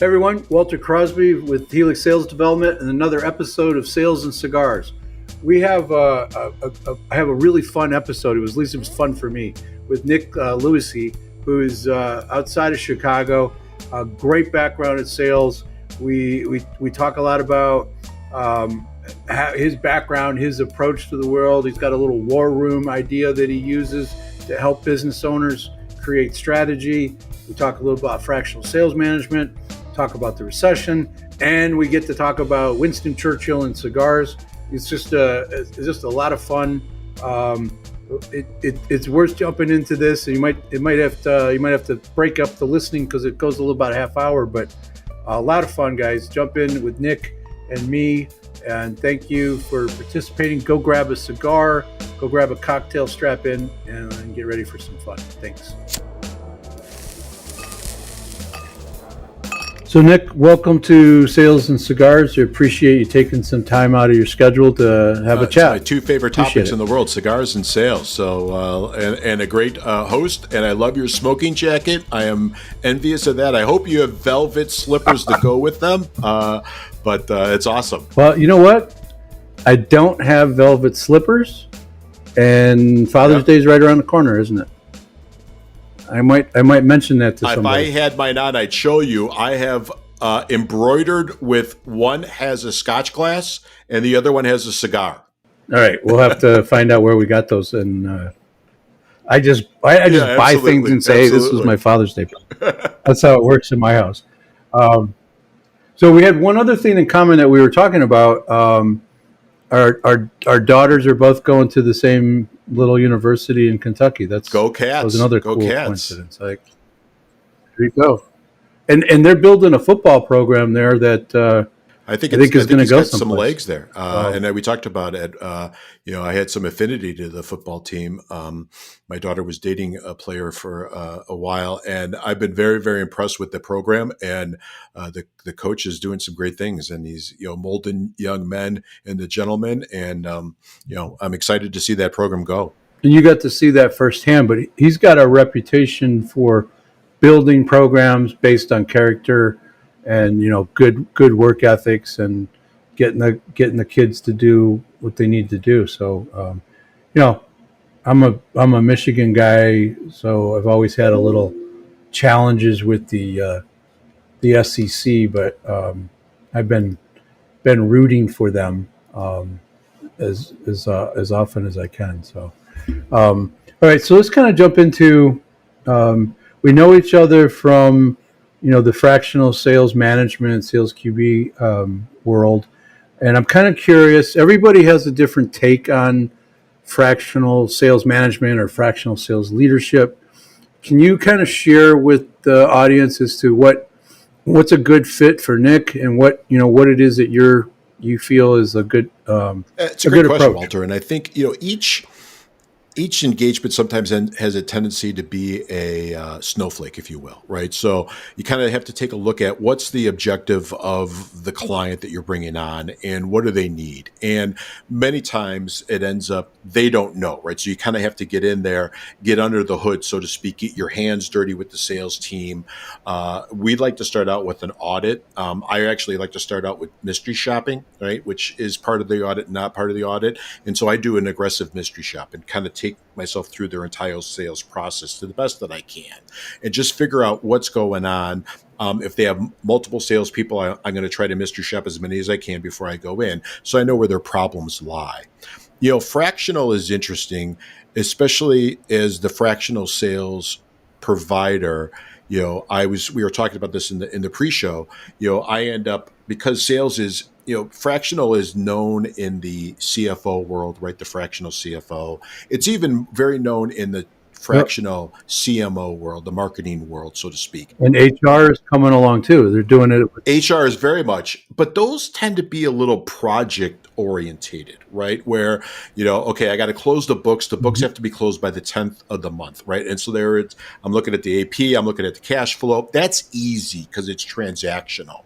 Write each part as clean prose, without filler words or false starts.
Hey everyone, Walter Crosby with Helix Sales Development and another episode of Sales and Cigars. We have I have a really fun episode. At least it was fun for me with Nick Loise, who is outside of Chicago. A great background in sales. We talk a lot about his background, his approach to the world. He's got a little war room idea that he uses to help business owners create strategy. We talk a little about fractional sales management, talk about the recession, and we get to talk about Winston Churchill and cigars. It's just a lot of fun. It's worth jumping into this. You might have to break up the listening because it goes a little about a half hour, but a lot of fun, guys. Jump in with Nick and me, and thank you for participating. Go grab a cigar, go grab a cocktail, strap in, and get ready for some fun. Thanks. So Nick, welcome to Sales and Cigars. I appreciate you taking some time out of your schedule to have a chat. It's my two favorite topics in the world, cigars and sales. So, and a great host, and I love your smoking jacket. I am envious of that. I hope you have velvet slippers to go with them, but it's awesome. Well, you know what? I don't have velvet slippers, and Father's Day is right around the corner, isn't it? I might mention that to somebody. If I had mine on, I'd show you. I have embroidered with one has a Scotch glass and the other one has a cigar. All right, we'll have to find out where we got those. And I just buy things and say, hey, this was my Father's Day. That's how it works in my house. So we had one other thing in common that we were talking about. Our daughters are both going to the same little university in Kentucky. Go Cats. That was another Go cool Cats. coincidence. Like, there you go. And they're building a football program there that I think is going to go some legs there. And we talked about it. I had some affinity to the football team. My daughter was dating a player for a while, and I've been very, very impressed with the program. And the coach is doing some great things, and he's molding young men into gentlemen. And I'm excited to see that program go. And you got to see that firsthand. But he's got a reputation for building programs based on character and good work ethics and getting the kids to do what they need to do. So I'm a Michigan guy, so I've always had a little challenges with the SEC, but I've been rooting for them as often as I can. So all right, so let's kind of jump into we know each other from the fractional sales management, sales QB world. And I'm kind of curious, everybody has a different take on fractional sales management or fractional sales leadership. Can you kind of share with the audience as to what's a good fit for Nick and what it is that you feel is a good it's a great question, Walter. And I think each engagement sometimes has a tendency to be a snowflake, if you will, right? So you kind of have to take a look at what's the objective of the client that you're bringing on and what do they need? And many times it ends up they don't know, right? So you kind of have to get in there, get under the hood, so to speak, get your hands dirty with the sales team. We'd like to start out with an audit. I actually like to start out with mystery shopping, right? Which is part of the audit, not part of the audit. And so I do an aggressive mystery shop and kind of take myself through their entire sales process to the best that I can and just figure out what's going on. If they have multiple salespeople, I'm going to try to mystery shop as many as I can before I go in, so I know where their problems lie. Fractional is interesting, especially as the fractional sales provider. We were talking about this in the pre-show. I end up, because sales is, fractional is known in the CFO world, right? The fractional CFO. It's even very known in the fractional CMO world, the marketing world, so to speak. And HR is coming along too. They're doing it. HR is very much, but those tend to be a little project orientated, right? Where, okay, I got to close the books. The books have to be closed by the 10th of the month, right? And so I'm looking at the AP, I'm looking at the cash flow. That's easy because it's transactional.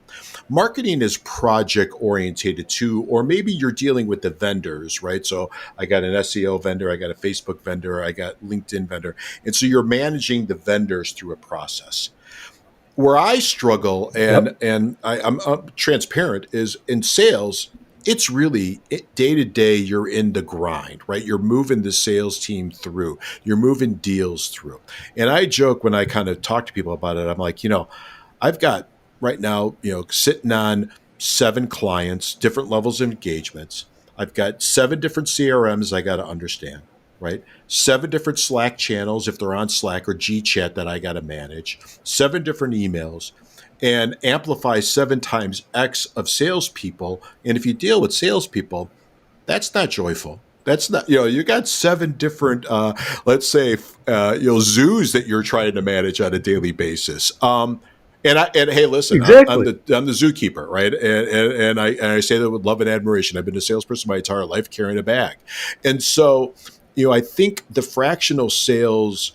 Marketing is project orientated too, or maybe you're dealing with the vendors, right? So I got an SEO vendor, I got a Facebook vendor, I got LinkedIn vendor. And so you're managing the vendors through a process. where I struggle Yep. and I'm transparent is in sales. It's really day to day. You're in the grind, right? You're moving the sales team through. You're moving deals through. And I joke when I kind of talk to people about it. I'm like, I've got right now, sitting on 7 clients, different levels of engagements. I've got 7 different CRMs I got to understand, right? 7 different Slack channels if they're on Slack or GChat that I got to manage, 7 different emails, and amplify 7 times X of salespeople. And if you deal with salespeople, that's not joyful. That's not, you got 7 different, let's say, zoos that you're trying to manage on a daily basis. And hey, listen, I'm Exactly. the zookeeper, right? And I say that with love and admiration. I've been a salesperson my entire life, carrying a bag, and so I think the fractional sales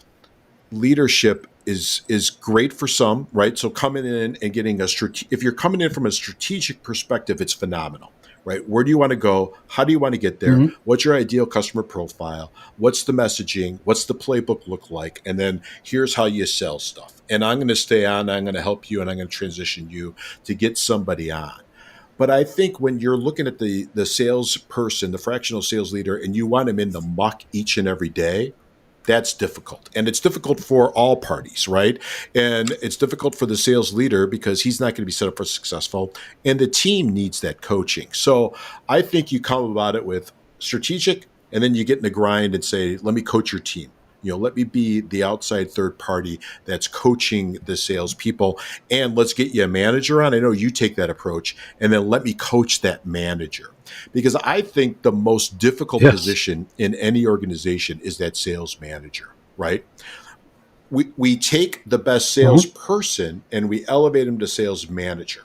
leadership is great for some, right? So coming in and getting if you're coming in from a strategic perspective, it's phenomenal, right? Where do you want to go? How do you want to get there? Mm-hmm. What's your ideal customer profile? What's the messaging? What's the playbook look like? And then here's how you sell stuff. And I'm going to stay on, I'm going to help you, and I'm going to transition you to get somebody on. But I think when you're looking at the salesperson, the fractional sales leader, and you want him in the muck each and every day, that's difficult. And it's difficult for all parties, right? And it's difficult for the sales leader because he's not going to be set up for successful. And the team needs that coaching. So I think you come about it with strategic, and then you get in the grind and say, let me coach your team. Let me be the outside third party that's coaching the salespeople, and let's get you a manager on. I know you take that approach, and then let me coach that manager. Because I think the most difficult Yes. position in any organization is that sales manager, right? We take the best salesperson and we elevate him to sales manager.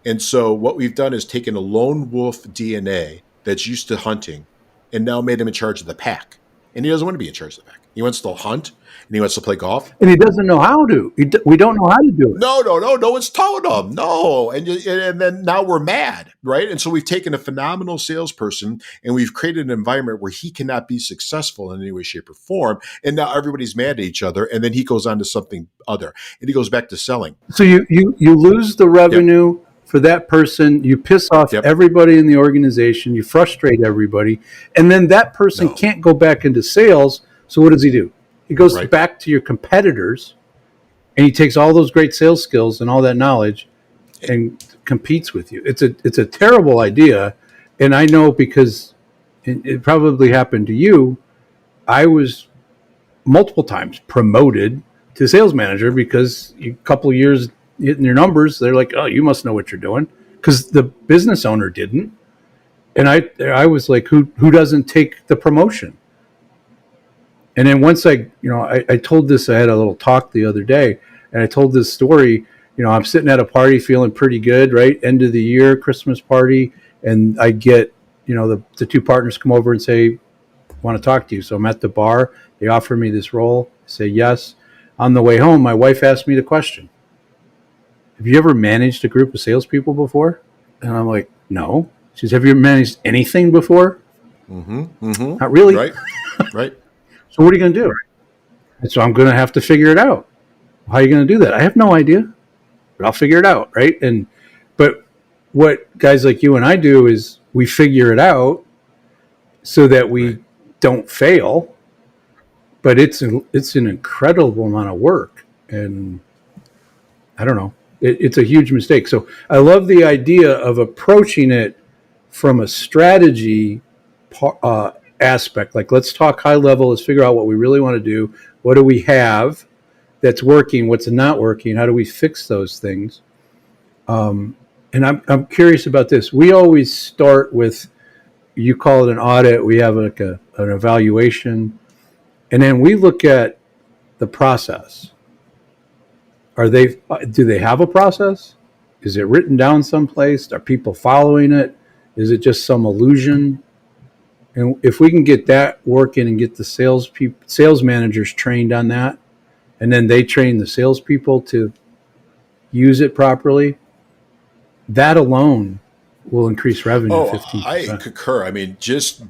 And so what we've done is taken a lone wolf DNA that's used to hunting and now made him in charge of the pack. And he doesn't want to be in charge of the pack. He wants to hunt and he wants to play golf. And he doesn't know how to. We don't know how to do it. No one's told him. No. And then now we're mad, right? And so we've taken a phenomenal salesperson and we've created an environment where he cannot be successful in any way, shape, or form. And now everybody's mad at each other. And then he goes on to something other. And he goes back to selling. So you lose the revenue for that person. You piss off everybody in the organization. You frustrate everybody. And then that person can't go back into sales. So what does he do? He goes back to your competitors and he takes all those great sales skills and all that knowledge and competes with you. It's a terrible idea. And I know because it probably happened to you. I was multiple times promoted to sales manager because a couple of years hitting your numbers, they're like, oh, you must know what you're doing, because the business owner didn't. And I was like, who doesn't take the promotion? And then once I told this, I had a little talk the other day, and I told this story. I'm sitting at a party feeling pretty good, right? End of the year, Christmas party. And I get, the 2 partners come over and say, want to talk to you. So I'm at the bar. They offer me this role. I say yes. On the way home, my wife asked me the question, have you ever managed a group of salespeople before? And I'm like, no. She says, have you managed anything before? Not really. Right. So what are you going to do? And so I'm going to have to figure it out. How are you going to do that? I have no idea, but I'll figure it out, right? But what guys like you and I do is we figure it out so that we don't fail. But it's an incredible amount of work, and I don't know. It's a huge mistake. So I love the idea of approaching it from a strategy aspect. Like, let's talk high level. Let's figure out what we really want to do. What do we have that's working? What's not working? How do we fix those things? And I'm curious about this. We always start with, you call it an audit. We have like an evaluation, and then we look at the process. Do they have a process? Is it written down someplace? Are people following it? Is it just some illusion? And if we can get that working and get the sales managers trained on that, and then they train the salespeople to use it properly, that alone will increase revenue 15%. I concur. I mean, just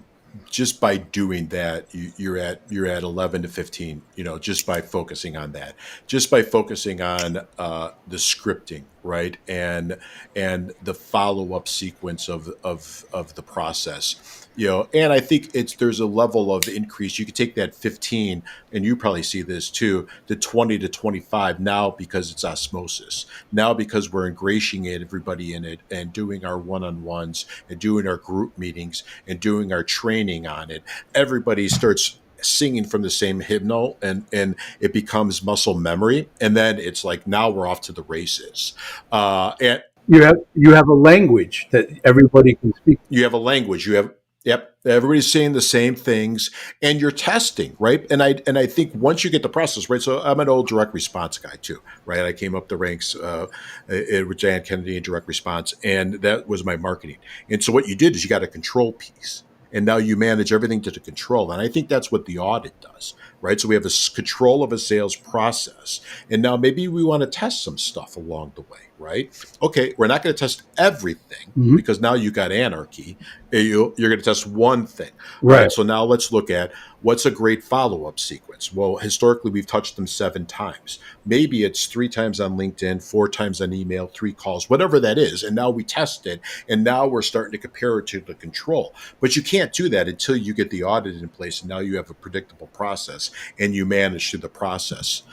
just by doing that, you're at 11 to 15, just by focusing on that, just by focusing on the scripting, right? And the follow-up sequence of the process, and I think there's a level of increase. You could take that 15, and you probably see this too, to 20 to 25 now, because it's osmosis. Now, because we're ingratiating everybody in it and doing our one-on-ones and doing our group meetings and doing our training on it, everybody starts singing from the same hymnal, and it becomes muscle memory. And then it's like, now we're off to the races. And you have a language that everybody can speak. you have a language. Yep. Everybody's saying the same things, and you're testing, right? And I think once you get the process right. So I'm an old direct response guy too, right? I came up the ranks with Jan Kennedy in direct response, and that was my marketing. And so what you did is you got a control piece, and now you manage everything to the control. And I think that's what the audit does, right? So we have this control of a sales process, and now maybe we want to test some stuff along the way, right? Okay, we're not going to test everything, because now you got anarchy. You're going to test one thing, right? So now let's look at what's a great follow-up sequence. Well, historically, we've touched them 7 times. Maybe it's 3 times on LinkedIn, 4 times on email, 3 calls, whatever that is. And now we test it, and now we're starting to compare it to the control. But you can't do that until you get the audit in place, and now you have a predictable process, and you manage through the process.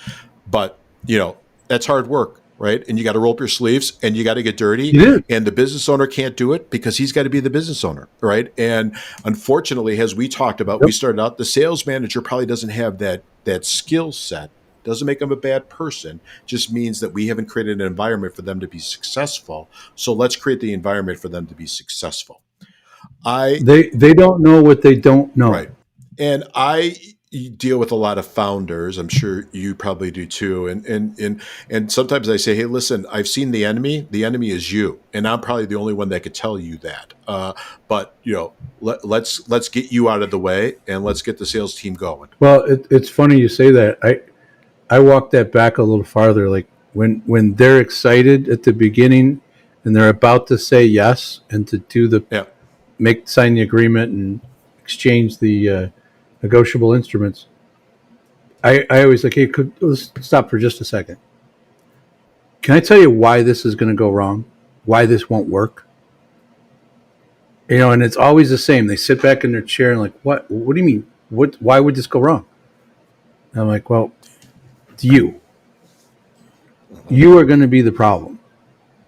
But, that's hard work. Right. And you got to roll up your sleeves, and you got to get dirty. And the business owner can't do it because he's got to be the business owner. Right. And unfortunately, as we talked about, we started out, the sales manager probably doesn't have that skill set. Doesn't make them a bad person, just means that we haven't created an environment for them to be successful. So let's create the environment for them to be successful. They don't know what they don't know. Right. And you deal with a lot of founders. I'm sure you probably do too. And sometimes I say, hey, listen, I've seen the enemy. The enemy is you, and I'm probably the only one that could tell you that. But let's get you out of the way, and let's get the sales team going. Well, it's funny you say that. I walk that back a little farther. Like when they're excited at the beginning, and they're about to say yes and to do sign the agreement and exchange the negotiable instruments. I always like, hey, let's stop for just a second. Can I tell you why this is going to go wrong? Why this won't work? And it's always the same. They sit back in their chair and like, what do you mean? Why would this go wrong? And I'm like, well, it's you. You are going to be the problem.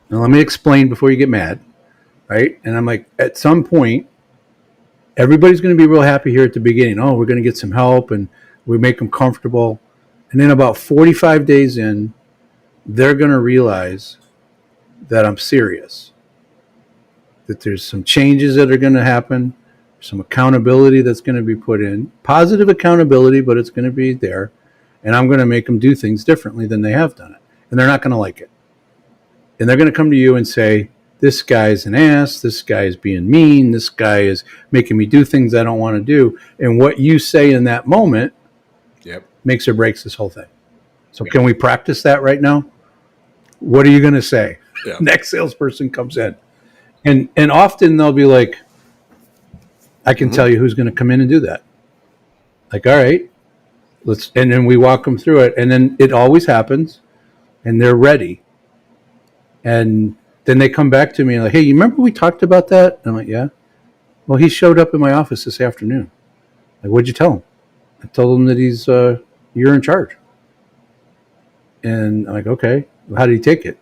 Now let me explain before you get mad. Right. And I'm like, at some point, everybody's going to be real happy here at the beginning. Oh, we're going to get some help, and we make them comfortable. And then about 45 days in, they're going to realize that I'm serious, that there's some changes that are going to happen, some accountability that's going to be put in, positive accountability, but it's going to be there. And I'm going to make them do things differently than they have done it. And they're not going to like it. And they're going to come to you and say, this guy's an ass, this guy is being mean, this guy is making me do things I don't want to do. And what you say in that moment makes or breaks this whole thing. So can we practice that right now? What are you going to say? Next salesperson comes in. And often they'll be like, I can tell you who's going to come in and do that. Like, all right, and then we walk them through it. And then it always happens, and they're ready. And then they come back to me and like, hey, you remember we talked about that? And I'm like, yeah. Well, he showed up in my office this afternoon. Like, what'd you tell him? I told him that you're in charge. And I'm like, okay. Well, how did he take it?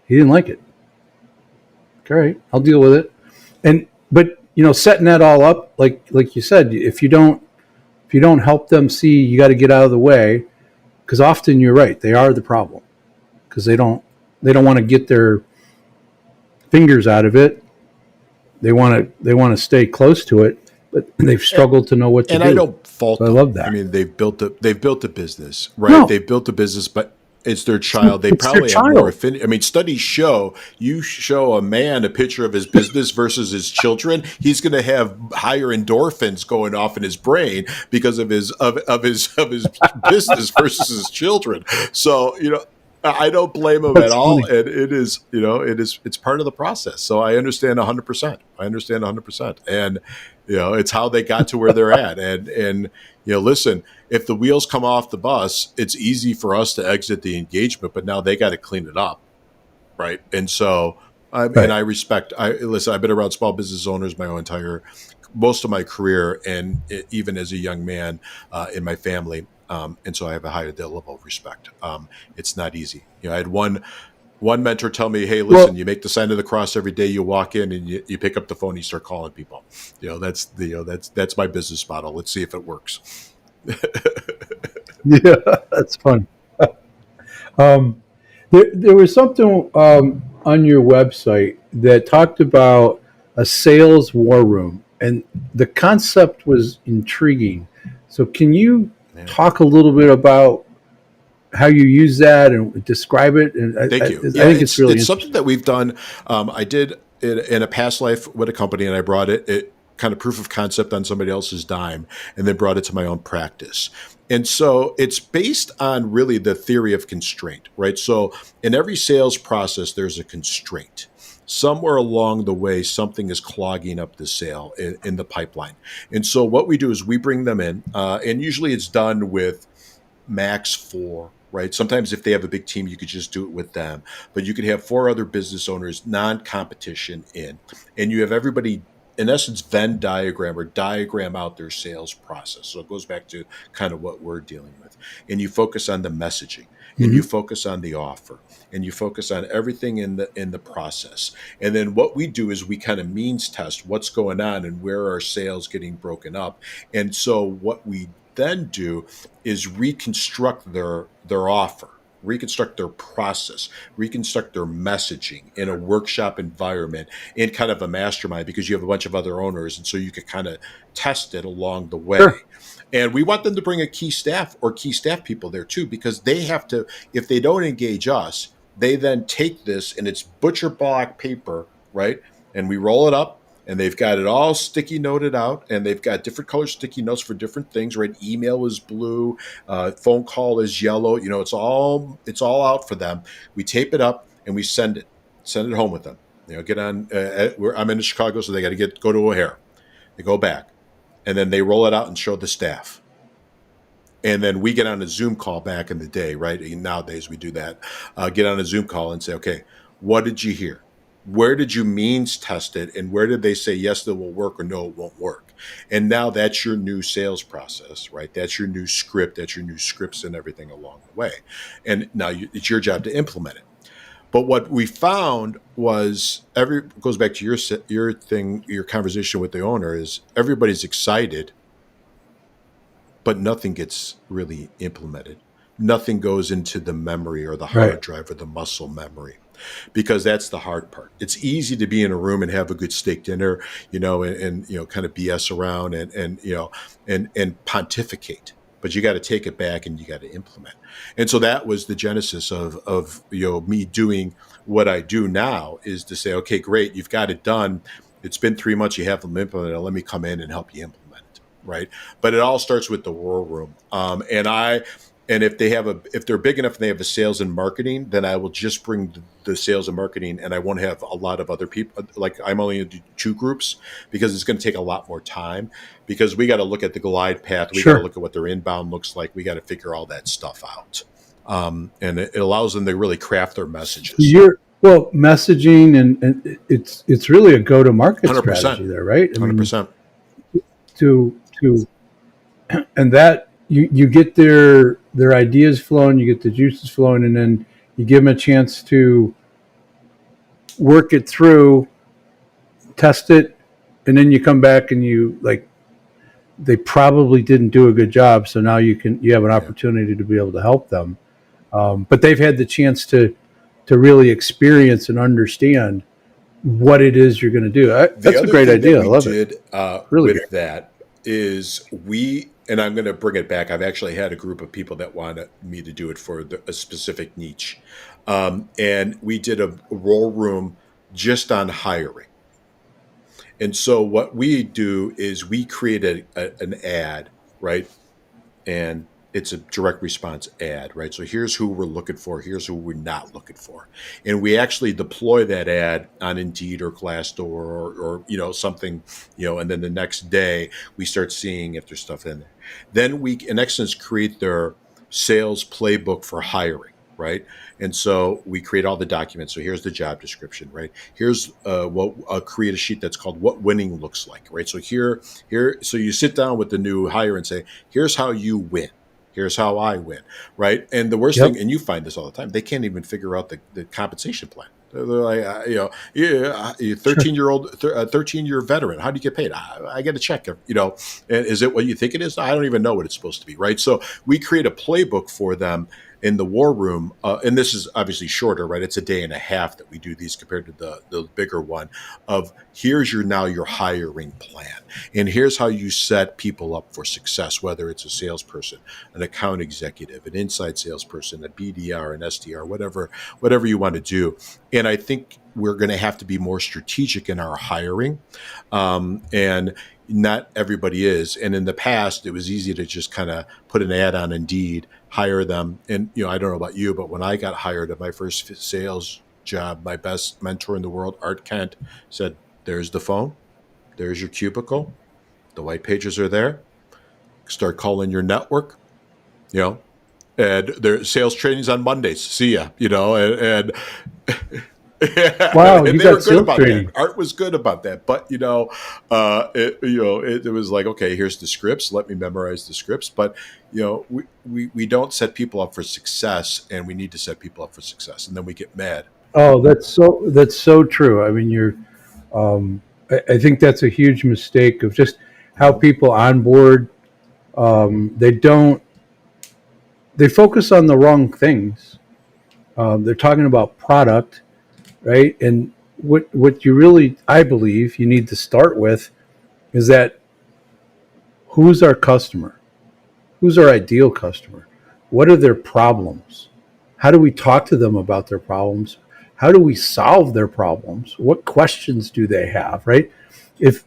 He didn't like it. All right, I'll deal with it. But setting that all up, like you said, if you don't help them see, you got to get out of the way, because often you're right, they are the problem, because they don't want to get their fingers out of it. They want to stay close to it, but they've struggled to know what to do. And I don't fault them. I love that. I mean, they've built a business, right? No. They've built a business, but it's their child. They probably have more affinity. I mean, studies show, you show a man a picture of his business versus his children, he's going to have higher endorphins going off in his brain because of his business versus his children. So, I don't blame them at That's all, funny. and it's part of the process. So I understand 100%. I understand 100%, and it's how they got to where they're at. And listen, if the wheels come off the bus, it's easy for us to exit the engagement, but now they got to clean it up, right? And so, and Right. I respect. Listen. I've been around small business owners most of my career, and even as a young man in my family. And so I have a high level of respect. It's not easy. I had one mentor tell me, "Hey, listen, Well, you make the sign of the cross every day. You walk in and you pick up the phone, you start calling people. That's my business model. Let's see if it works." yeah, that's funny. Um, there was something on your website that talked about a sales war room, and the concept was intriguing. So, can you Yeah. talk a little bit about how you use that and describe it? And Thank you. I Yeah, think it's really it's something interesting. that we've done. I did it in a past life with a company, and I brought it kind of proof of concept on somebody else's dime, and then brought it to my own practice. And so it's based on really the theory of constraint, right? So in every sales process, there's a constraint. Somewhere along the way, something is clogging up the sale in the pipeline. And so what we do is we bring them in, and usually it's done with max four, right? Sometimes if they have a big team, you could just do it with them, but you could have four other business owners, non-competition and you have everybody in essence Venn diagram or diagram out their sales process. So it goes back to kind of what we're dealing with. And you focus on the messaging and you Hmm. focus on the offer and you focus on everything in the process. And then what we do is we kind of means test what's going on and where are sales getting broken up. And so what we then do is reconstruct their offer, reconstruct their process, reconstruct their messaging in a workshop environment, in kind of a mastermind, because you have a bunch of other owners, and so you could kind of test it along the Sure. way. And we want them to bring a key staff or key staff people there too, because they have to, if they don't engage us, they then take this and it's butcher block paper, right? And we roll it up and they've got it all sticky noted out and they've got different color sticky notes for different things, right? Email is blue, phone call is yellow. It's all out for them. We tape it up and we send it home with them. Get on. I'm in Chicago, so they got to go to O'Hare. They go back and then they roll it out and show the staff. And then we get on a Zoom call back in the day, right? Nowadays we do that. Get on a Zoom call and say, okay, what did you hear? Where did you means test it? And where did they say, yes, it will work or no, it won't work? And now that's your new sales process, right? That's your new script. That's your new scripts and everything along the way. And now it's your job to implement it. But what we found was goes back to your thing, your conversation with the owner is everybody's excited but nothing gets really implemented. Nothing goes into the memory or the Right. hard drive or the muscle memory because that's the hard part. It's easy to be in a room and have a good steak dinner, and kind of BS around and pontificate. But you got to take it back and you got to implement. And so that was the genesis of me doing what I do now is to say, okay, great, you've got it done. It's been 3 months, you have them implemented. Let me come in and help you implement it. Right. But it all starts with the war room. And if they're big enough and they have a sales and marketing, then I will just bring the sales and marketing and I won't have a lot of other people. Like I'm only going to do two groups because it's going to take a lot more time because we got to look at the glide path. We got to Sure. look at what their inbound looks like. We got to figure all that stuff out. And it allows them to really craft their messages. Messaging and it's really a go to market 100%. strategy there, right? I mean, 100%. to and that you get their ideas flowing, you get the juices flowing, and then you give them a chance to work it through, test it, and then you come back and you like they probably didn't do a good job, so now you have an Yeah. opportunity to be able to help them. But they've had the chance to really experience and understand what it is you're going to do. The That's a other great thing that idea. I we love it. did Really great. with that is and I'm going to bring it back. I've actually had a group of people that wanted me to do it for a specific niche. And we did a role room just on hiring. And so what we do is we create an ad, right? And it's a direct response ad, right? So here's who we're looking for. Here's who we're not looking for. And we actually deploy that ad on Indeed or Glassdoor or something, and then the next day we start seeing if there's stuff in there. Then we, in essence, create their sales playbook for hiring, right? And so we create all the documents. So here's the job description, right? Here's create a sheet that's called what winning looks like, right? So so you sit down with the new hire and say, here's how you win. Here's how I win, right? And the worst thing, and you find this all the time, they can't even figure out the compensation plan. They're like, 13-year veteran. How do you get paid? I get a check, And is it what you think it is? I don't even know what it's supposed to be, right? So we create a playbook for them in the war room, and this is obviously shorter, right? It's a day and a half that we do these compared to the bigger one of here's your hiring plan. And here's how you set people up for success, whether it's a salesperson, an account executive, an inside salesperson, a BDR, an SDR, whatever you want to do. And I think we're going to have to be more strategic in our hiring. And not everybody is. And in the past, it was easy to just kind of put an ad on Indeed, hire them. And, I don't know about you, but when I got hired at my first sales job, my best mentor in the world, Art Kent, said, there's the phone, there's your cubicle, the white pages are there, start calling your network, and their sales trainings on Mondays. See ya, and Wow, and you they were got good sales about training. that. Art was good about that, but it was like, okay, here's the scripts. Let me memorize the scripts. But we don't set people up for success, and we need to set people up for success, and then we get mad. Oh, that's so true. I mean, I think that's a huge mistake of just how people onboard. They focus on the wrong things. They're talking about product, right? And what you really, I believe, you need to start with is that who's our customer? Who's our ideal customer? What are their problems? How do we talk to them about their problems? How do we solve their problems? What questions do they have, right? If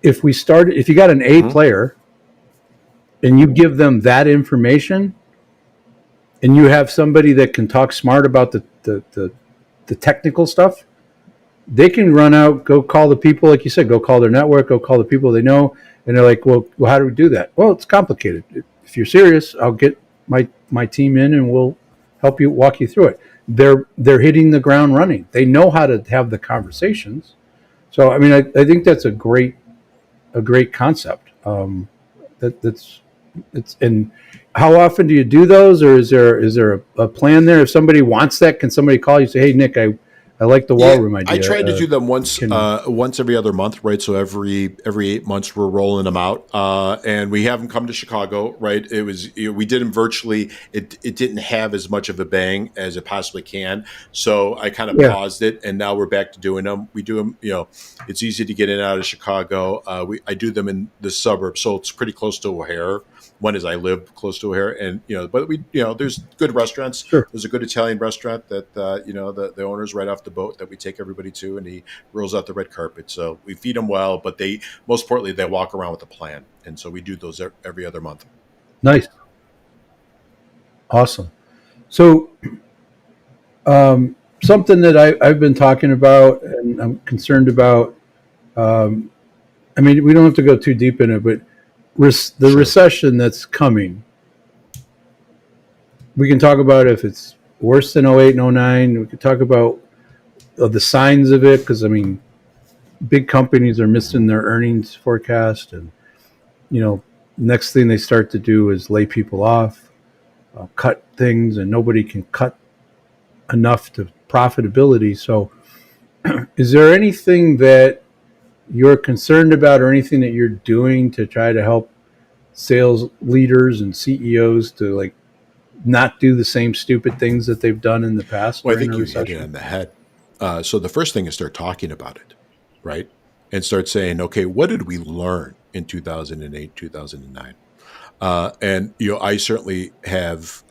you got an A player and you give them that information and you have somebody that can talk smart about the technical stuff, they can run out, go call the people, like you said, go call their network, go call the people they know. And they're like, well, how do we do that? Well, it's complicated. If you're serious, I'll get my team in and we'll help you, walk you through it. They're hitting the ground running. They know how to have the conversations. So, I mean, I think that's a great concept. And how often do you do those, or is there a plan there? If somebody wants that, can somebody call you and say, hey, Nick, I like the wall room idea. I tried to do them once every other month, right? So every 8 months we're rolling them out, and we have them come to Chicago, right? We did them virtually. It didn't have as much of a bang as it possibly can, so I kind of paused it, and now we're back to doing them. We do them, it's easy to get in and out of Chicago. I do them in the suburbs, so it's pretty close to O'Hare. One is I live close to O'Hare, and but we there's good restaurants. Sure. There's a good Italian restaurant that the owner's right off the boat that we take everybody to, and he rolls out the red carpet. So we feed them well, but most importantly they walk around with a plan, and so we do those every other month. Nice, awesome. So something that I've been talking about and I'm concerned about. I mean, we don't have to go too deep in it, but the recession that's coming, we can talk about if it's worse than 08 and 09. We could talk about the signs of it, because I mean, big companies are missing their earnings forecast, and next thing they start to do is lay people off, cut things, and nobody can cut enough to profitability. So is there anything that you're concerned about, or anything that you're doing to try to help sales leaders and CEOs to not do the same stupid things that they've done in the past? Well, I think you hit it on the head. So the first thing is start talking about it, right? And start saying, okay, what did we learn in 2008, 2009? And I certainly have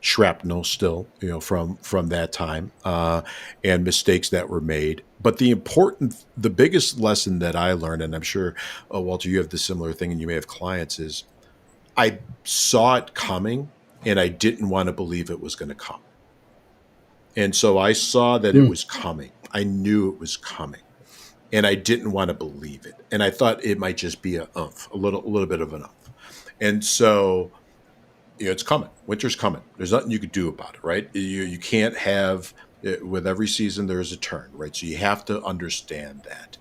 shrapnel still, from that time, and mistakes that were made. But the biggest lesson that I learned, and I'm sure, Walter, you have the similar thing, and you may have clients, is I saw it coming, and I didn't want to believe it was going to come. And so I saw that it was coming. I knew it was coming, and I didn't want to believe it. And I thought it might just be a little bit of an umph. And so, it's coming. Winter's coming. There's nothing you could do about it, right? You can't have with every season there is a turn, right? So you have to understand that.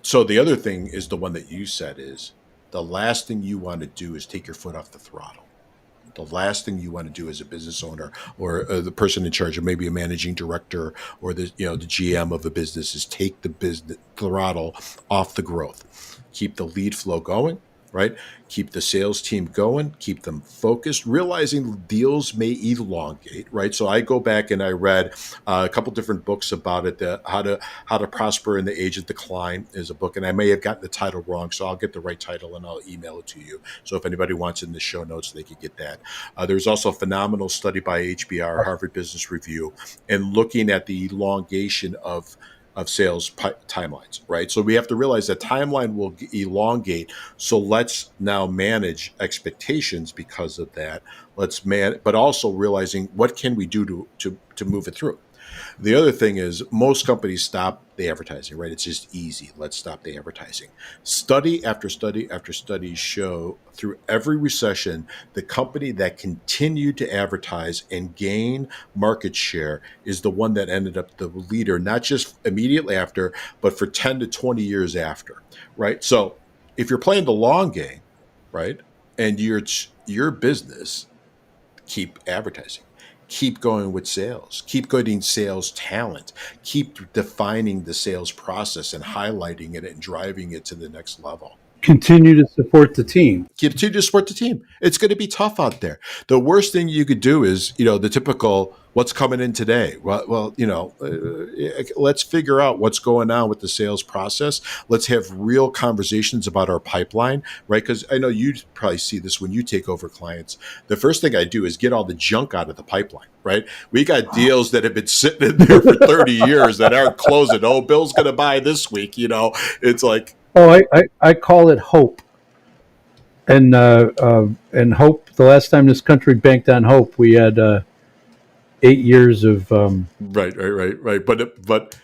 So the other thing is the one that you said is the last thing you want to do is take your foot off the throttle. The last thing you want to do as a business owner or the person in charge, or maybe a managing director or the GM of a business, is take the business throttle off the growth. Keep the lead flow going, right? Keep the sales team going, keep them focused, realizing deals may elongate, right? So I go back and I read a couple different books about it. How to Prosper in the Age of Decline is a book, and I may have gotten the title wrong, so I'll get the right title and I'll email it to you. So if anybody wants it in the show notes, they could get that. There's also a phenomenal study by HBR, Harvard Business Review, and looking at the elongation of sales timelines, right? So we have to realize that timeline will elongate. So let's now manage expectations because of that. But also realizing what can we do to move it through. The other thing is most companies stop the advertising, right? It's just easy. Let's stop the advertising. Study after study after study show through every recession, the company that continued to advertise and gain market share is the one that ended up the leader, not just immediately after, but for 10 to 20 years after, right? So if you're playing the long game, right, and your business, keep advertising. Keep going with sales. Keep getting sales talent. Keep defining the sales process and highlighting it and driving it to the next level. Continue to support the team. Continue to support the team. It's going to be tough out there. The worst thing you could do is, the typical, what's coming in today? Well, let's figure out what's going on with the sales process. Let's have real conversations about our pipeline, right? Because I know you probably see this when you take over clients. The first thing I do is get all the junk out of the pipeline, right? We got deals that have been sitting in there for 30 years that aren't closing. Oh, Bill's going to buy this week. It's like, oh, I call it hope. And hope, the last time this country banked on hope, we had 8 years of right. But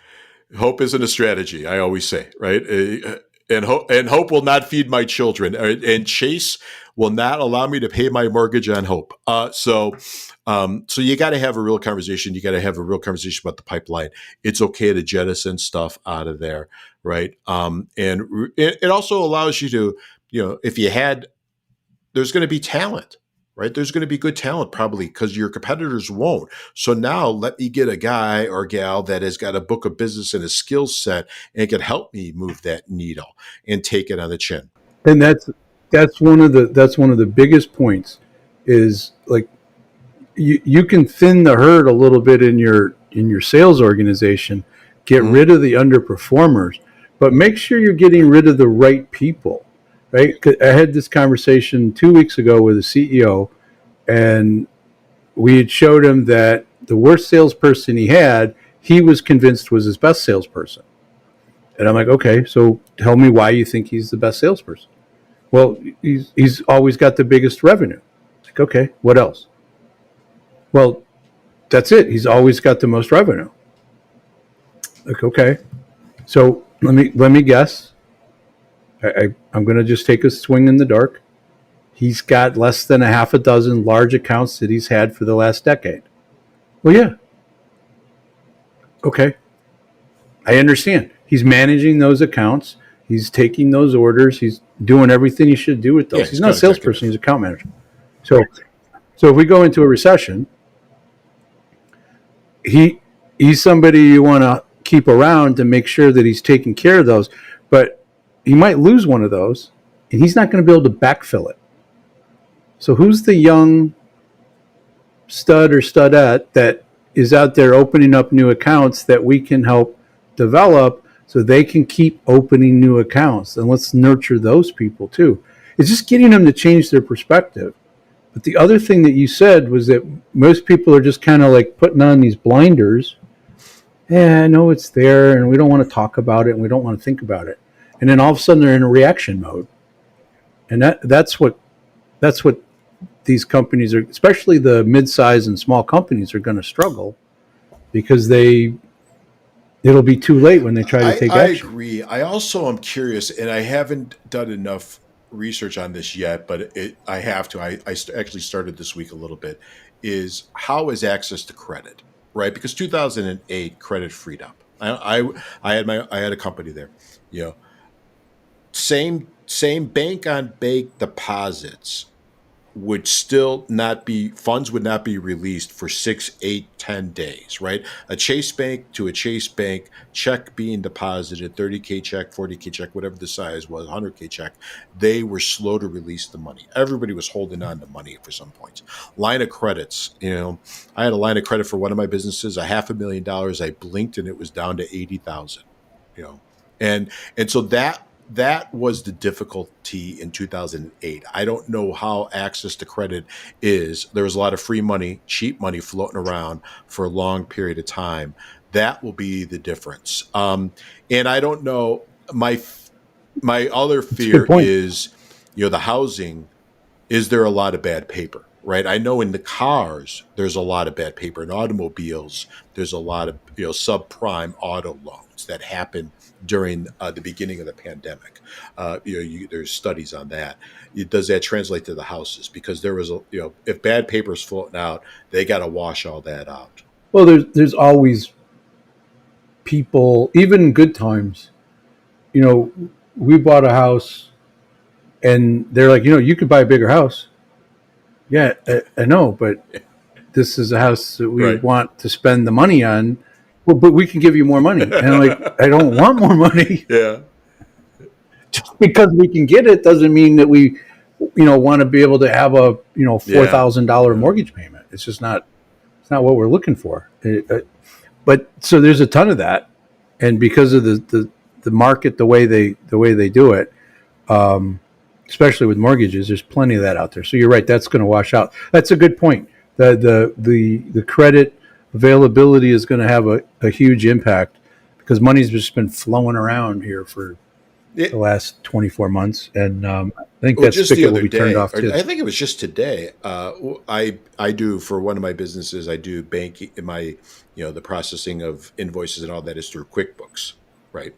hope isn't a strategy. I always say, right? And hope will not feed my children. And Chase will not allow me to pay my mortgage on hope. So you got to have a real conversation. You got to have a real conversation about the pipeline. It's okay to jettison stuff out of there, right? And it also allows you to, there's going to be talent, right? There's going to be good talent probably because your competitors won't. So now let me get a guy or gal that has got a book of business and a skill set and can help me move that needle and take it on the chin. And that's one of the biggest points is like you can thin the herd a little bit in your sales organization, get rid of the underperformers, but make sure you're getting rid of the right people. Right? I had this conversation 2 weeks ago with a CEO, and we had showed him that the worst salesperson he was convinced was his best salesperson. And I'm like, okay, so tell me why you think he's the best salesperson. Well, he's always got the biggest revenue. Like, okay, what else? Well, that's it. He's always got the most revenue. Like, okay, so let me guess. I'm going to just take a swing in the dark. He's got less than a half a dozen large accounts that he's had for the last decade. Well, yeah. Okay. I understand. He's managing those accounts. He's taking those orders. He's doing everything he should do with those. He's not a salesperson. He's an account manager. So if we go into a recession, he's somebody you want to keep around to make sure that he's taking care of those. But he might lose one of those, and he's not going to be able to backfill it. So who's the young stud or studette that is out there opening up new accounts that we can help develop so they can keep opening new accounts? And let's nurture those people too. It's just getting them to change their perspective. But the other thing that you said was that most people are just kind of like putting on these blinders. Yeah, I know it's there, and we don't want to talk about it, and we don't want to think about it. And then all of a sudden they're in a reaction mode. And that's what that's what these companies are, especially the mid-size and small companies, are going to struggle because it'll be too late when they try to take I action. agree. I also am curious, and I haven't done enough research on this yet, but I have to. Actually started this week a little bit. Is how is access to credit, right? Because 2008 credit freed up. I had a company there. You know, same bank on bank deposits would still not be funds would not be released for 6, 8, 10 days, right? A Chase Bank to a Chase Bank check being deposited, 30K check, 40K check, whatever the size was, 100K check, they were slow to release the money. Everybody was holding on to money for some points. Line of credits, I had a line of credit for one of my businesses, $500,000. I blinked and it was down to 80,000. You know, and so that was the difficulty in 2008. I don't know how access to credit is. There was a lot of free money, cheap money floating around for a long period of time. That will be the difference. And I don't know. My other fear is, the housing. Is there a lot of bad paper? Right. I know in the cars, there's a lot of bad paper. In automobiles, there's a lot of subprime auto loans that happen during the beginning of the pandemic. There's studies on that. Does that translate to the houses? Because there was if bad paper is floating out, they got to wash all that out. Well, there's always people, even in good times. We bought a house, and they're like, you could buy a bigger house. Yeah, I know, but this is a house that we want to spend the money on. Well, but we can give you more money. And I'm like, I don't want more money. Yeah. Just because we can get it doesn't mean that we, want to be able to have a, $4,000 mortgage payment. It's just not. It's not what we're looking for. But so there's a ton of that, and because of the market, the way they do it. Especially with mortgages, there's plenty of that out there. So you're right; that's going to wash out. That's a good point. The credit availability is going to have a huge impact because money's just been flowing around here for the last 24 months, and I think that spigot will be turned off too. I think it was just today. I do for one of my businesses. I do banking. The processing of invoices and all that is through QuickBooks, right?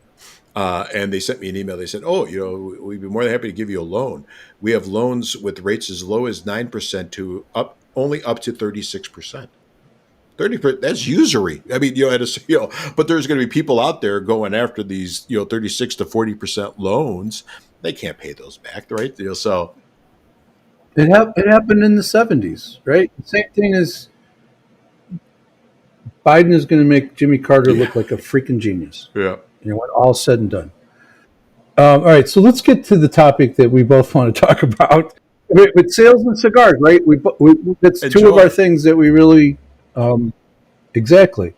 And they sent me an email. They said, we'd be more than happy to give you a loan. We have loans with rates as low as 9% to only up to 36%. 30%, that's usury. I mean, but there's going to be people out there going after these, 36 to 40% loans. They can't pay those back, right? So it happened in the 70s, right? Same thing as Biden is going to make Jimmy Carter look like a freaking genius. Yeah. When all's said and done. All right, so let's get to the topic that we both want to talk about. With sales and cigars, right? That's two of our things that we really, exactly.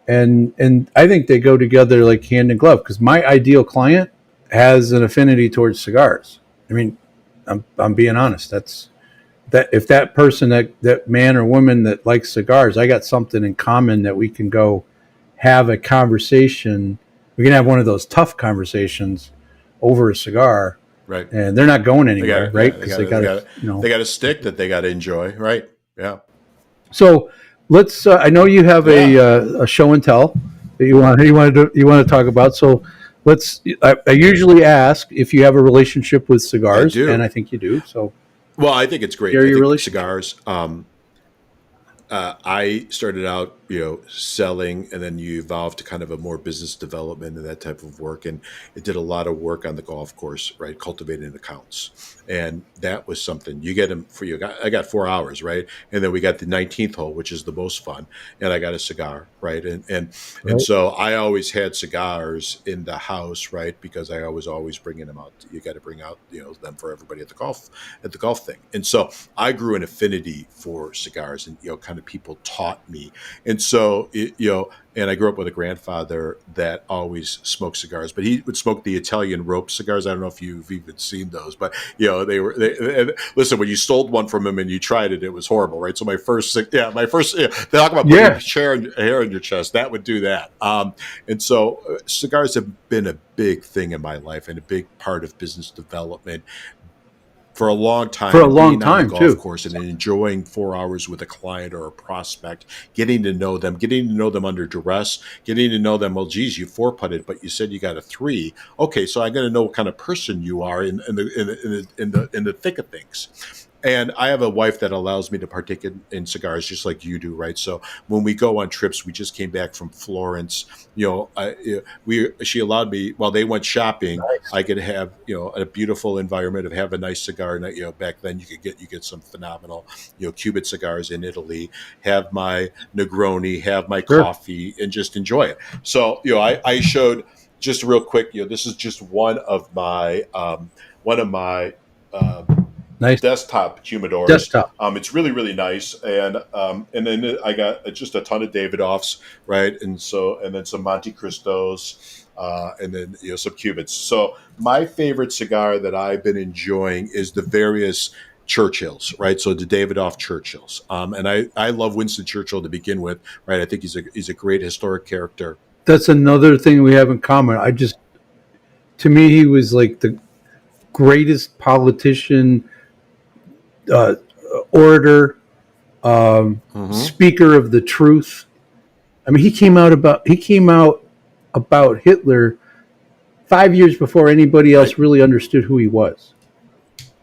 And I think they go together like hand in glove because my ideal client has an affinity towards cigars. I mean, I'm being honest. That's if that person, that man or woman that likes cigars, I got something in common that we can go have a conversation. We can have one of those tough conversations over a cigar, right? And they're not going anywhere, right? Because they got a stick that they got to enjoy, right? Yeah. So let's. I know you have a show and tell that you want to talk about. So let's. I usually ask if you have a relationship with cigars, and I think you do. So, well, I think it's great. I think cigars. I started out, selling, and then you evolved to kind of a more business development and that type of work. And it did a lot of work on the golf course, right? Cultivating accounts. And that was something you get them for you. I got 4 hours, right? And then we got the 19th hole, which is the most fun. And I got a cigar, right? And so I always had cigars in the house, right? Because I was always bringing them out. You got to bring out, them for everybody at the golf thing. And so I grew an affinity for cigars, and kind of people taught me. And so and I grew up with a grandfather that always smoked cigars, but he would smoke the Italian rope cigars. I don't know if you've even seen those, but listen, when you stole one from him and you tried it, it was horrible, right? So my first, they talk about putting hair in your chest. That would do that. And so cigars have been a big thing in my life and a big part of business development. for a long time, For a long being on the time, golf too. course and enjoying 4 hours with a client or a prospect, getting to know them under duress, getting to know them. Well, geez, you 4-putted, but you said you got a 3. Okay, so I'm going to know what kind of person you are in the thick of things. And I have a wife that allows me to partake in cigars just like you do, right? So when we go on trips, we just came back from Florence. She allowed me while they went shopping. Nice. I could have a beautiful environment of have a nice cigar. And back then you get some phenomenal Cuban cigars in Italy. Have my Negroni, have my Sure. coffee, and just enjoy it. So I showed just real quick. This is just one of my Nice. desktop humidors. Desktop. It's really, really nice, and then I got just a ton of Davidoffs, right, and then some Monte Cristos, and then some Cubans. So my favorite cigar that I've been enjoying is the various Churchills, right? So the Davidoff Churchills, and I love Winston Churchill to begin with, right? I think he's a great historic character. That's another thing we have in common. To me, he was like the greatest politician, orator, speaker of the truth. I mean, he came out about Hitler 5 years before anybody else really understood who he was,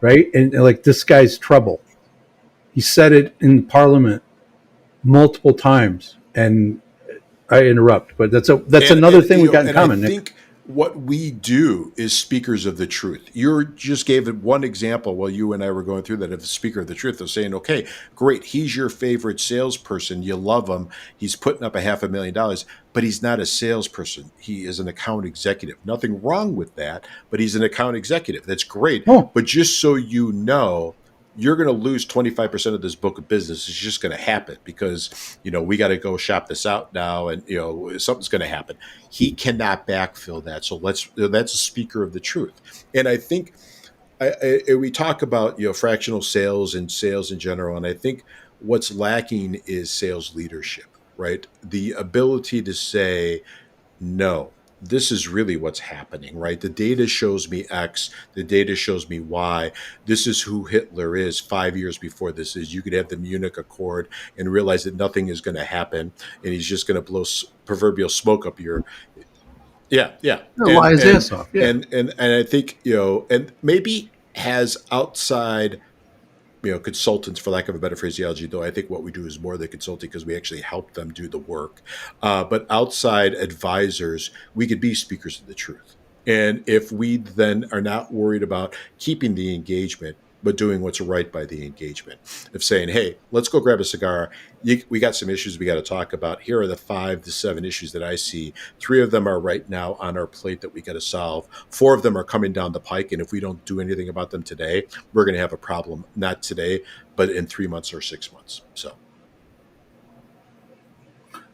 right? And like, this guy's trouble. He said it in Parliament multiple times, and I interrupt, but that's another thing we got in common, Nick. I think what we do is speakers of the truth. You just gave it one example while you and I were going through that of the speaker of the truth of saying, okay, great, he's your favorite salesperson. You love him. He's putting up $500,000, but he's not a salesperson. He is an account executive. Nothing wrong with that, but he's an account executive. That's great. Oh. But just so you know, you're going to lose 25% of this book of business. It's just going to happen because, we got to go shop this out now, and, something's going to happen. He cannot backfill that. So that's a speaker of the truth. And I think we talk about, fractional sales and sales in general. And I think what's lacking is sales leadership, right? The ability to say, no, this is really what's happening, right? The data shows me X. The data shows me Y. This is who Hitler is 5 years before this is. You could have the Munich Accord and realize that nothing is going to happen, and he's just going to blow proverbial smoke up your. Yeah. Lie his ass off. Yeah. And I think and maybe has outside consultants, for lack of a better phraseology, though I think what we do is more than consulting because we actually help them do the work. But outside advisors, we could be speakers of the truth. And if we then are not worried about keeping the engagement, but doing what's right by the engagement, of saying, hey, let's go grab a cigar. We got some issues we got to talk about. Here are the 5 to 7 issues that I see. 3 of them are right now on our plate that we got to solve. 4 of them are coming down the pike. And if we don't do anything about them today, we're going to have a problem, not today, but in 3 months or 6 months. So.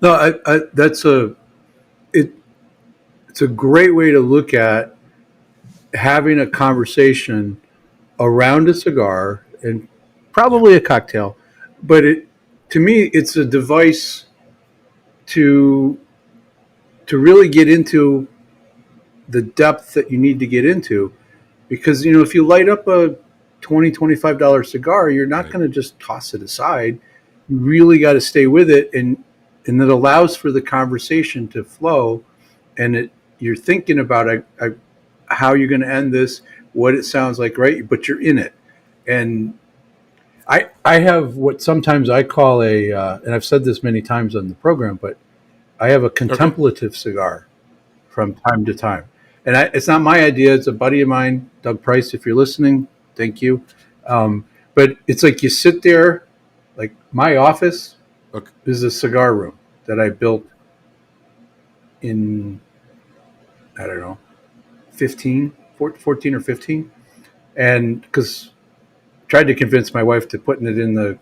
No, it's a great way to look at having a conversation around a cigar and probably a cocktail, but to me, it's a device to really get into the depth that you need to get into, because if you light up a $20-$25 cigar, you're not going to just toss it aside. You really got to stay with it, and it allows for the conversation to flow, and you're thinking about how you're going to end this, what it sounds like, right? But you're in it. And I have what sometimes I call and I've said this many times on the program, but I have a contemplative cigar from time to time. And it's not my idea. It's a buddy of mine, Doug Price. If you're listening, thank you. But it's like you sit there, like my office is a cigar room that I built in, I don't know, 14 or 15. And because I tried to convince my wife to putting it in the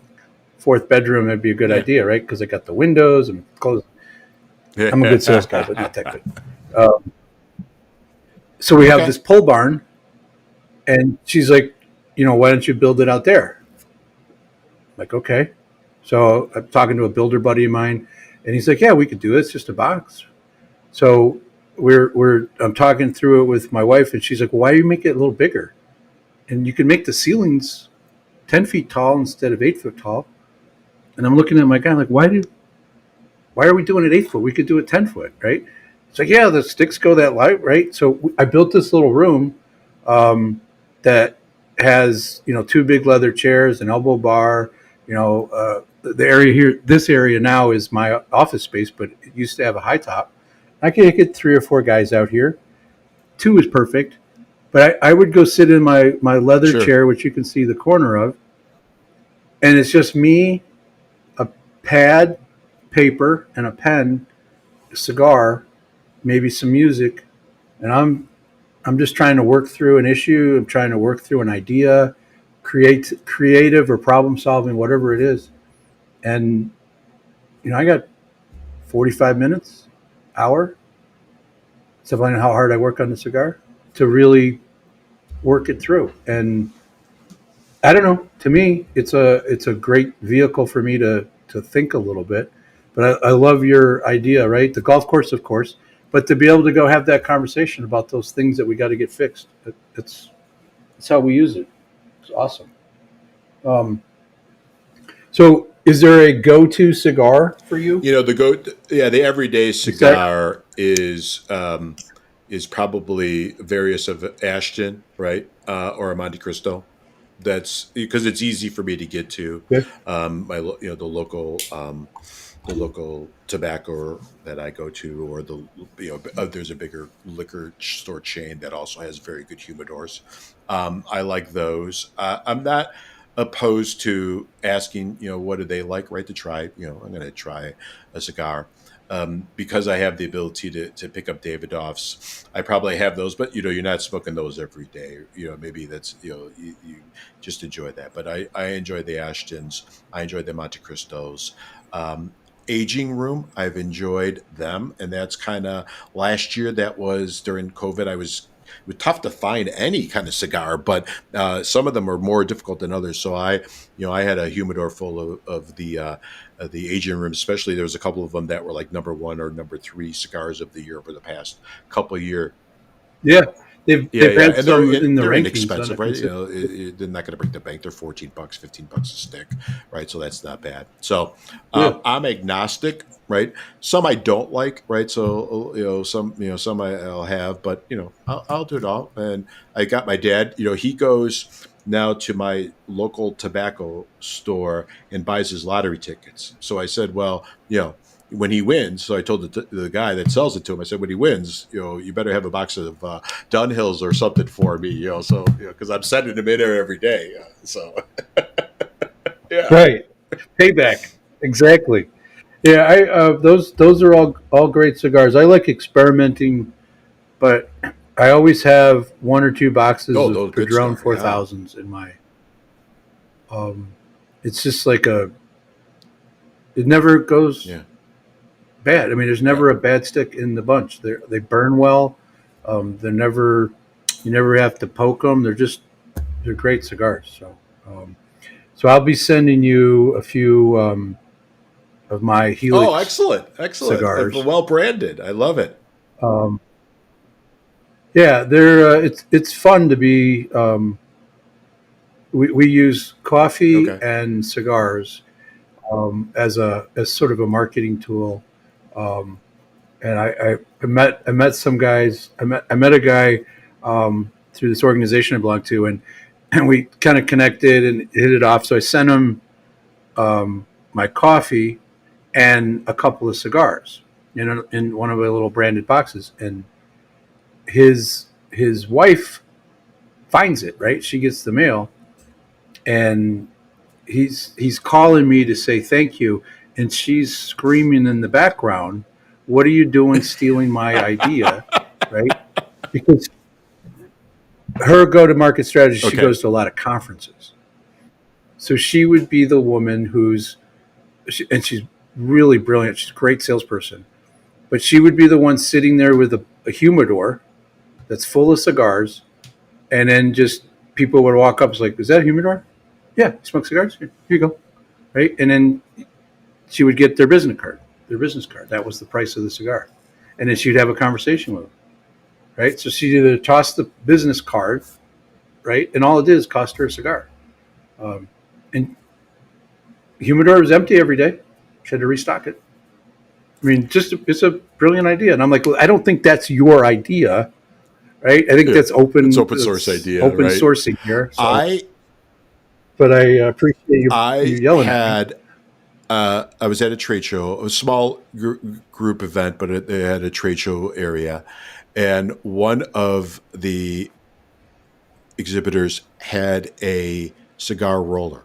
4th bedroom, it'd be a good idea, right? Because I got the windows and clothes. I'm a good sales guy, but not that good. So we have this pole barn, and she's like, why don't you build it out there? I'm like, okay. So I'm talking to a builder buddy of mine, and he's like, yeah, we could do it. It's just a box. So I'm talking through it with my wife, and she's like, well, why do you make it a little bigger? and you can make the ceilings 10 feet tall instead of 8 foot tall. And I'm looking at my guy like, why are we doing it 8 foot? We could do it 10 foot, right? It's like, yeah, the sticks go that light, right? So I built this little room that has, two big leather chairs, an elbow bar. The area here, this area now is my office space, but it used to have a high top. I could get 3 or 4 guys out here. 2 is perfect. But I would go sit in my leather chair, which you can see the corner of, and it's just me, a pad, paper, and a pen, a cigar, maybe some music, and I'm just trying to work through an issue. I'm trying to work through an idea, creative or problem solving, whatever it is. And I got 45 minutes, hour, depending on how hard I work on the cigar, to really work it through. And I don't know. To me, it's a great vehicle for me to think a little bit. But I love your idea, right? The golf course, of course, but to be able to go have that conversation about those things that we got to get fixed. That's how we use it. It's awesome. So, is there a go-to cigar for you? The everyday cigar is probably various of Ashton, right, or a Monte Cristo. That's because it's easy for me to get to. Yeah. The local tobacco that I go to, or there's a bigger liquor store chain that also has very good humidors. I like those. I'm not opposed to asking, what do they like, right, to try. I'm going to try a cigar. Because I have the ability to pick up Davidoffs, I probably have those, but you're not smoking those every day. Maybe that's you just enjoy that. But I enjoy the Ashtons. I enjoy the Monte Cristos. Aging Room, I've enjoyed them, and that's kind of last year. That was during COVID. It was tough to find any kind of cigar, but some of them are more difficult than others. So I had a humidor full of the Aging Room. Especially there was a couple of them that were like number 1 or number 3 cigars of the year over the past couple of years. Yeah. They've had and some they're in the rankings, inexpensive, right? They're not going to break the bank. They're $14, $15 a stick, right? So that's not bad. So I'm agnostic, right? Some I don't like, right? So some I'll have, but I'll do it all. And I got my dad. He goes now to my local tobacco store and buys his lottery tickets. So I said, well, when he wins, so I told the guy that sells it to him, I said, when he wins, you better have a box of Dunhills or something for me, because I'm sending him in there every day. Yeah. Right. Payback. Exactly. Yeah. Those are all great cigars. I like experimenting, but I always have 1 or 2 boxes of Padron 4000s in my. It's just like it never goes. Yeah. Bad. I mean, there's never a bad stick in the bunch. They burn well. You never have to poke them. They're great cigars. So I'll be sending you a few of my Helix. Oh, excellent cigars. Well branded. I love it. Yeah, they're it's fun to be. We use coffee and cigars as sort of a marketing tool. And I met some guys. I met a guy through this organization I belong to, and we kind of connected and hit it off. So I sent him my coffee and a couple of cigars, in one of my little branded boxes. And his wife finds it, right? She gets the mail, and he's calling me to say thank you, and she's screaming in the background, "What are you doing stealing my idea?" Right? Because her go-to-market strategy, she goes to a lot of conferences. So she would be the woman and she's really brilliant. She's a great salesperson. But she would be the one sitting there with a humidor that's full of cigars, and then just people would walk up, it's like, "Is that a humidor?" "Yeah, you smoke cigars? Here you go." Right? And then she would get their business card. That was the price of the cigar. And then she'd have a conversation with them. Right? So she'd either toss the business card right? And all it did is cost her a cigar. And humidor was empty every day. She had to restock it. I mean, it's a brilliant idea. And I'm like, well, I don't think that's your idea, right? I think that's open. It's open source idea, open right? sourcing here. So, But I appreciate you yelling at me. I was at a trade show, a small group event, but they had a trade show area. And one of the exhibitors had a cigar roller.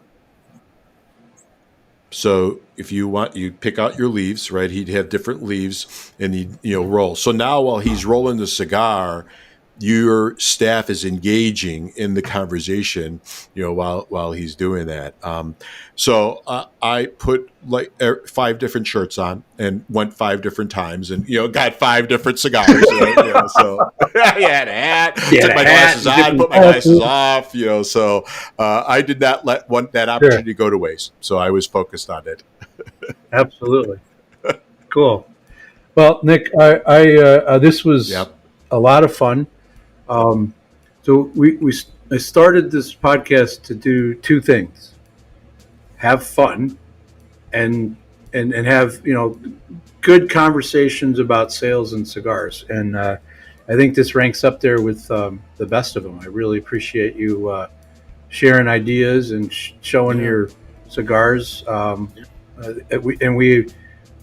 So if you want, you pick out your leaves, right? He'd have different leaves and he'd, roll. So now while he's rolling the cigar, your staff is engaging in the conversation, while he's doing that. So I put like 5 different shirts on and went 5 different times, and got 5 different cigars. So I had a hat, took my glasses on, put my glasses off. So I did not let that opportunity go to waste. So I was focused on it. Absolutely, cool. Well, Nick, I this was a lot of fun. So I started this podcast to do 2 things: have fun and have good conversations about sales and cigars. And I think this ranks up there with the best of them. I really appreciate you sharing ideas and showing your cigars.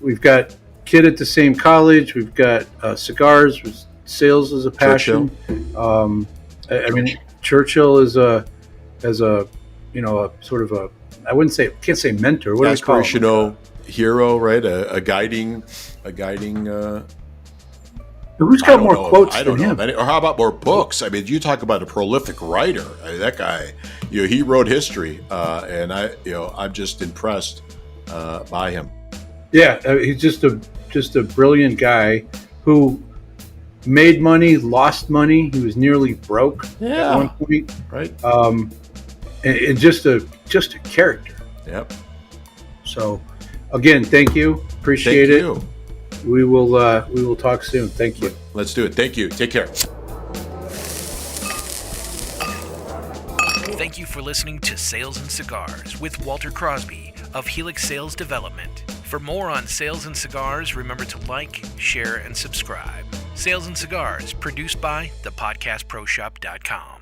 We've got kid at the same college. We've got cigars. Sales is a passion. I mean, Churchill is a sort of a, can't say mentor. What do we call him? Aspirational hero, right? A guiding. Who's got more quotes than him? Or how about more books? I mean, you talk about a prolific writer. I mean, that guy, he wrote history, and I'm just impressed by him. Yeah, he's just a brilliant guy who made money, lost money. He was nearly broke at one point. Right. And just a character. Yep. So, again, thank you. Appreciate it. We will talk soon. Thank you. Let's do it. Thank you. Take care. Thank you for listening to Sales and Cigars with Walter Crosby of Helix Sales Development. For more on Sales and Cigars, remember to like, share, and subscribe. Sales and Cigars, produced by thepodcastproshop.com.